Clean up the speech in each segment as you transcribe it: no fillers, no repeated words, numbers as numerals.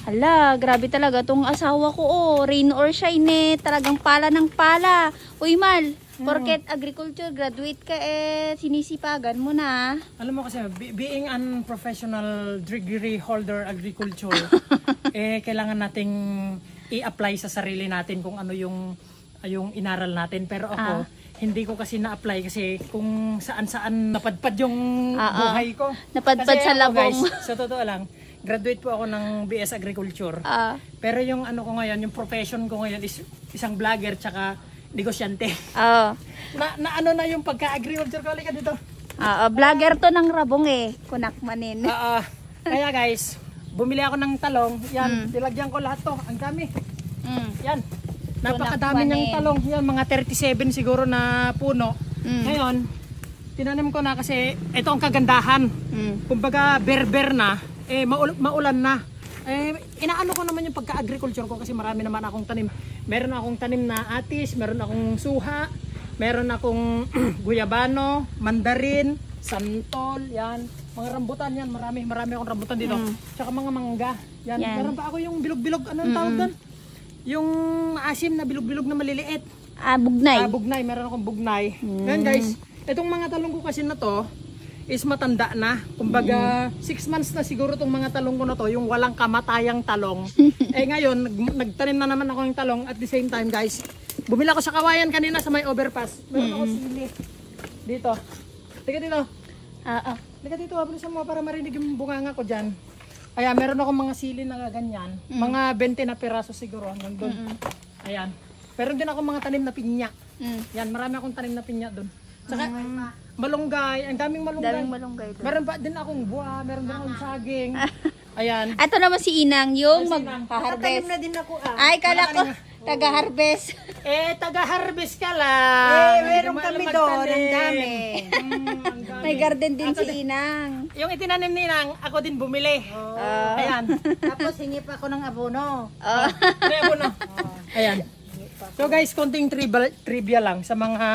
Hala, grabe talaga tong asawa ko, oh. Rain or shine, eh. Talagang pala ng pala. Uy, Mal, porket agriculture graduate ka, eh, sinisipagan mo na. Alam mo kasi, being an professional degree holder agriculture, eh, kailangan nating i-apply sa sarili natin kung ano yung inaral natin. Pero ako, hindi ko kasi na-apply kasi kung saan-saan napadpad yung buhay ko. Napadpad kasi sa labong. Guys, sa totoo lang, graduate po ako ng BS Agriculture. Pero yung ano ko ngayon, yung profession ko ngayon is isang vlogger tsaka negosyante. Na ano na yung pagka-agriculture ko. Halika dito. Vlogger to ng rabong eh. Kunakmanin. Kaya guys, bumili ako ng talong. Yan, nilagyan ko lahat to. Ang dami. Yan. Napakadami ng talong. Yan, mga 37 siguro na puno. Ngayon, tinanim ko na kasi ito ang kagandahan. Kumbaga, berber na. Eh, maulan na. Eh, inaano ko naman yung pagka-agriculture ko kasi marami naman akong tanim. Meron akong tanim na atis, meron akong suha, meron akong guyabano, mandarin, santol, yan. Mga rambutan yan, marami akong rambutan dito. Tsaka mga mangga. Yan. Meron pa ako yung bilog-bilog, anong tawag doon? Yung asim na bilog-bilog na maliliit. Bugnay. Bugnay, meron akong bugnay. Ngayon guys, itong mga talong ko kasi na to, is matanda na. Kumbaga, 6 months na siguro itong mga talong ko na to, yung walang kamatayang talong. Eh ngayon, nagtanim na naman ako ng talong at the same time guys, bumila ko sa Kawayan kanina sa may overpass. Meron ako sili. Dito. Tika dito. Tika dito, bilisan mo para marinig yung bunganga ko dyan. Kaya meron ako mga sili na ganyan. Mga 20 na piraso siguro hanggang doon. Ayan. Meron din ako mga tanim na pinya. Yan, marami akong tanim na pinya doon. Saka, malunggay, ang daming malunggay. Meron pa din akong buwa, meron din akong saging. Ayan. Ito naman si Inang, yung mag-harvest. na din ako Ay, kala ko, taga-harvest. Eh, taga-harvest ka lang. Meron kami doon, ang dami. May garden din si Inang. Yung itinanim ni Inang, ako din bumili. Ayan. Tapos hingi pa ako ng abono. May abono. Ayan. So guys, konting trivia lang sa mga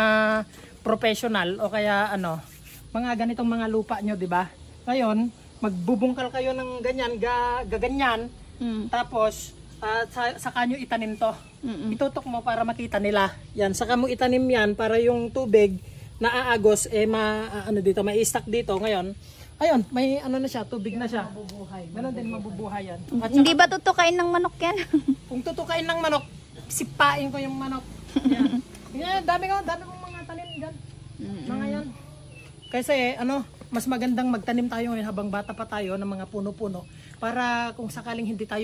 professional o kaya ano, mga ganitong mga lupa nyo, di ba? Ngayon, magbubungkal kayo ng ganyan, gaganyan, tapos saka nyo itanim to. Itutok mo para makita nila. Yan, saka mo itanim yan para yung tubig na aagos, eh dito, may i-stack dito. Ngayon, ayun, may ano na siya, tubig na siya. Ganon din mabubuhay yan. At Hindi ba tutukain ng manok yan? kung tutukain ng manok, sipain ko yung manok. Yan. Yan, dami kong mga tanim dyan. Mga yan. Kasi mas magandang magtanim tayo ngayon habang bata pa tayo ng mga puno-puno para kung sakaling hindi tayo